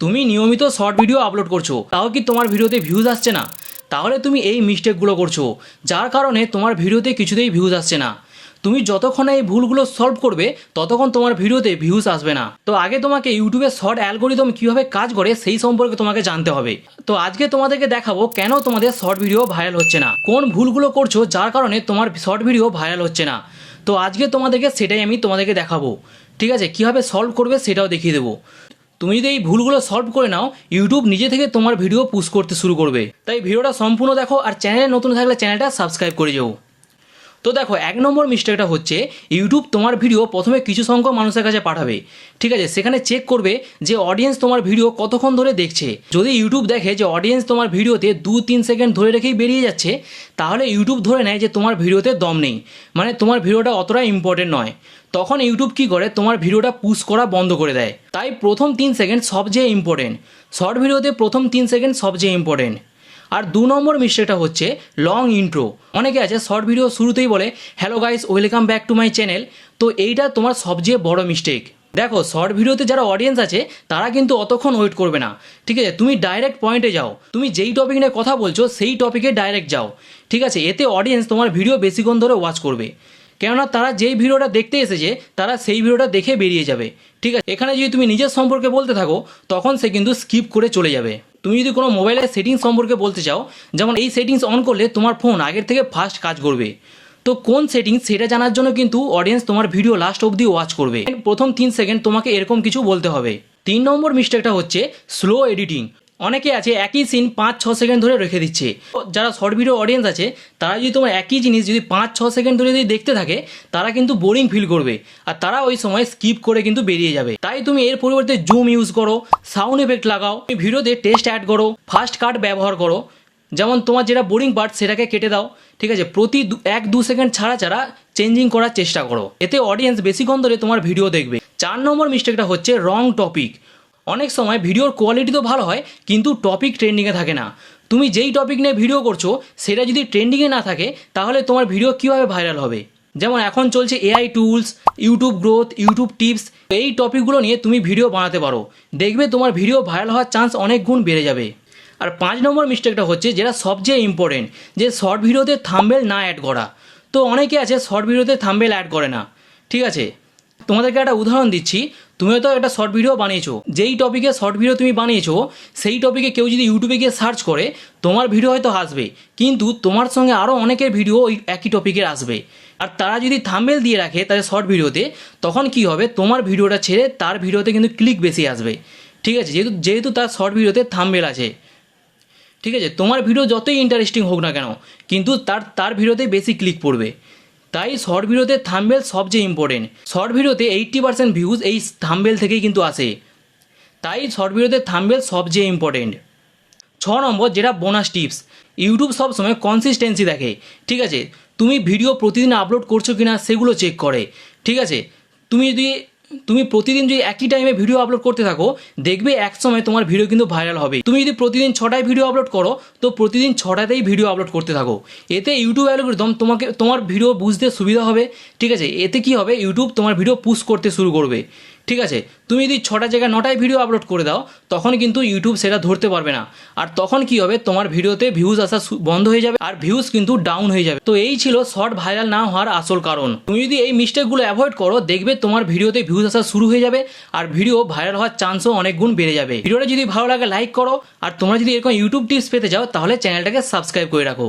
তুমি নিয়মিত short video upload করছো, তাও কি তোমার ভিডিওতে ভিউজ আসছে না? তাহলে তুমি এই মিস্টেকগুলো করছো, যার কারণে তোমার ভিডিওতে কিছুতেই ভিউজ আসছে না। তুমি যতক্ষণ এই ভুলগুলো সলভ করবে ততক্ষণ তোমার ভিডিওতে ভিউজ আসবে না। তো আগে তোমাকে ইউটিউবের শর্ট অ্যালগোরিদম কীভাবে কাজ করে সেই সম্পর্কে তোমাকে জানতে হবে। তো আজকে তোমাদেরকে দেখাবো কেন তোমাদের শর্ট ভিডিও ভাইরাল হচ্ছে না, কোন ভুলগুলো করছো যার কারণে তোমার শর্ট ভিডিও ভাইরাল হচ্ছে না। তো আজকে তোমাদেরকে সেটাই আমি তোমাদেরকে দেখাবো, ঠিক আছে? কীভাবে সলভ করবে সেটাও দেখিয়ে দেবো। তুমি যদি এই ভুলগুলো সলভ করে নাও, ইউটিউব নিজে থেকে তোমার ভিডিও পুশ করতে শুরু করবে। তাই ভিডিওটা সম্পূর্ণ দেখো, আর চ্যানেলে নতুন থাকলে চ্যানেলটা সাবস্ক্রাইব করে যাও। তো দেখো, 1 নম্বর মিস্টেকটা হচ্ছে ইউটিউব তোমার ভিডিও প্রথমে কিছু সংখ্যক মানুষের কাছে পাঠাবে, ঠিক আছে? সেখানে চেক করবে যে অডিয়েন্স তোমার ভিডিও কতক্ষণ ধরে দেখছে। যদি ইউটিউব দেখে যে অডিয়েন্স তোমার ভিডিওতে 2-3 সেকেন্ড ধরে রেখেই বেরিয়ে যাচ্ছে, তাহলে ইউটিউব ধরে নেয় যে তোমার ভিডিওতে দম নেই, মানে তোমার ভিডিওটা অতটা ইম্পর্টেন্ট নয়। তখন ইউটিউব কী করে, তোমার ভিডিওটা পুশ করা বন্ধ করে দেয়। তাই প্রথম 3 সেকেন্ড সবচেয়ে ইম্পর্টেন্ট, শর্ট ভিডিওতে প্রথম 3 সেকেন্ড সবচেয়ে ইম্পর্টেন্ট। আর 2 নম্বর মিস্টেকটা হচ্ছে লং ইন্ট্রো। অনেকে আছে শর্ট ভিডিও শুরুতেই বলে hello guys, welcome back to my channel. তো এইটা তোমার সবচেয়ে বড় মিস্টেক। দেখো, শর্ট ভিডিওতে যারা অডিয়েন্স আছে তারা কিন্তু অতক্ষণ ওয়েট করবে না, ঠিক আছে? তুমি ডাইরেক্ট পয়েন্টে যাও, তুমি যেই টপিক নিয়ে কথা বলছো সেই টপিকে ডাইরেক্ট যাও, ঠিক আছে? এতে অডিয়েন্স তোমার ভিডিও বেশিক্ষণ ধরে ওয়াচ করবে, কেননা তারা যেই ভিডিওটা দেখতে এসেছে তারা সেই ভিডিওটা দেখে বেরিয়ে যাবে, ঠিক আছে? এখানে যদি তুমি নিজের সম্পর্কে বলতে থাকো তখন সে কিন্তু স্কিপ করে চলে যাবে। তুমি যদি কোনো মোবাইলের সেটিংস সম্পর্কে বলতে চাও, যেমন এই সেটিংস অন করলে তোমার ফোন আগের থেকে ফাস্ট কাজ করবে, তো কোন সেটিংস সেটা জানার জন্য কিন্তু অডিয়েন্স তোমার ভিডিও লাস্ট অবধি ওয়াচ করবে। প্রথম 3 সেকেন্ড তোমাকে এরকম কিছু বলতে হবে। 3 নম্বর মিস্টেকটা হচ্ছে স্লো এডিটিং। অনেকে আছে একই সিন 5-6 সেকেন্ড ধরে রেখে দিচ্ছে। যারা শর্ট ভিডিও অডিয়েন্স আছে তারা যদি তোমার একই জিনিস যদি 5-6 সেকেন্ড ধরে যদি দেখতে থাকে, তারা কিন্তু বোরিং ফিল করবে আর তারা ওই সময় স্কিপ করে কিন্তু বেরিয়ে যাবে। তাই তুমি এর পরিবর্তে জুম ইউজ করো, সাউন্ড এফেক্ট লাগাও, তুমি ভিডিওতে টেক্সট অ্যাড করো, ফাস্ট কাট ব্যবহার করো। যেমন তোমার যেটা বোরিং পার্ট সেটাকে কেটে দাও, ঠিক আছে? প্রতি 1-2 সেকেন্ড ছাড়া ছাড়া চেঞ্জিং করার চেষ্টা করো, এতে অডিয়েন্স বেশিক্ষণ ধরে তোমার ভিডিও দেখবে। 4 নম্বর মিস্টেকটা হচ্ছে রং টপিক। অনেক সময় ভিডিওর কোয়ালিটি তো ভালো হয় কিন্তু টপিক ট্রেন্ডিংয়ে থাকে না। তুমি যেই টপিক নিয়ে ভিডিও করছো সেটা যদি ট্রেন্ডিংয়ে না থাকে তাহলে তোমার ভিডিও কীভাবে ভাইরাল হবে? যেমন এখন চলছে AI tools, YouTube growth, YouTube tips, এই টপিকগুলো নিয়ে তুমি ভিডিও বানাতে পারো, দেখবে তোমার ভিডিও ভাইরাল হওয়ার চান্স অনেক গুণ বেড়ে যাবে। আর 5 নম্বর মিস্টেকটা হচ্ছে যেটা সবচেয়ে ইম্পর্টেন্ট, যে শর্ট ভিডিওতে থাম্বনেল না অ্যাড করা। তো অনেকে আছে শর্ট ভিডিওতে থাম্বনেল অ্যাড করে না, ঠিক আছে? তোমাদেরকে একটা উদাহরণ দিচ্ছি। তুমি হয়তো একটা শর্ট ভিডিও বানিয়েছো, যেই টপিকে শর্ট ভিডিও তুমি বানিয়েছো সেই টপিকে কেউ যদি ইউটিউবে গিয়ে সার্চ করে, তোমার ভিডিও হয়তো আসবে, কিন্তু তোমার সঙ্গে আরও অনেকের ভিডিও ওই একই টপিকের আসবে। আর তারা যদি থাম্বনেল দিয়ে রাখে তাদের শর্ট ভিডিওতে, তখন কি হবে, তোমার ভিডিওটা ছেড়ে তার ভিডিওতে কিন্তু ক্লিক বেশি আসবে, ঠিক আছে? যেহেতু তার শর্ট ভিডিওতে থাম্বনেল আছে, ঠিক আছে? তোমার ভিডিও যতই ইন্টারেস্টিং হোক না কেন, কিন্তু তার ভিডিওতে বেশি ক্লিক পড়বে। তাই শর্ট ভিডিওতে থাম্বনেল সবচেয়ে ইম্পর্টেন্ট। শর্ট ভিডিওতে 80% ভিউজ এই থাম্বনেল থেকেই কিন্তু আসে, তাই শর্ট ভিডিওতে থাম্বনেল সবচেয়ে ইম্পর্টেন্ট। 6 নম্বর, যেটা বোনাস টিপস। ইউটিউব সবসময় কনসিস্টেন্সি দেখে, ঠিক আছে? তুমি ভিডিও প্রতিদিন আপলোড করছো কিনা সেগুলো চেক করে, ঠিক আছে? তুমি প্রতিদিন যদি একই টাইমে ভিডিও আপলোড করতে থাকো, দেখবে এক সময় তোমার ভিডিও কিন্তু ভাইরাল হবে। তুমি যদি প্রতিদিন 6টায় ভিডিও আপলোড করো, তো প্রতিদিন 6টাতেই ভিডিও আপলোড করতে থাকো। এতে ইউটিউব অ্যালগরিদম তোমার ভিডিও বুঝতে সুবিধা হবে, ঠিক আছে? এতে কি হবে, ইউটিউব তোমার ভিডিও পুশ করতে শুরু করবে, ঠিক আছে? তুমি যদি 6টার জায়গায় 9টায় ভিডিও আপলোড করে দাও, তখন কিন্তু ইউটিউব সেটা ধরতে পারবে না। আর তখন কি হবে, তোমার ভিডিওতে ভিউজ আসা বন্ধ হয়ে যাবে আর ভিউজ কিন্তু ডাউন হয়ে যাবে। তো এই ছিল শর্ট ভাইরাল না হওয়ার আসল কারণ। তুমি যদি এই মিস্টেকগুলো অ্যাভয়েড করো, দেখবে তোমার ভিডিওতে ভিউজ আসা শুরু হয়ে যাবে আর ভিডিও ভাইরাল হওয়ার চান্সও অনেক গুণ বেড়ে যাবে। ভিডিওটা যদি ভালো লাগে লাইক করো, আর তোমরা যদি এরকম ইউটিউব টিপস পেতে চাও তাহলে চ্যানেলটাকে সাবস্ক্রাইব করে রাখো।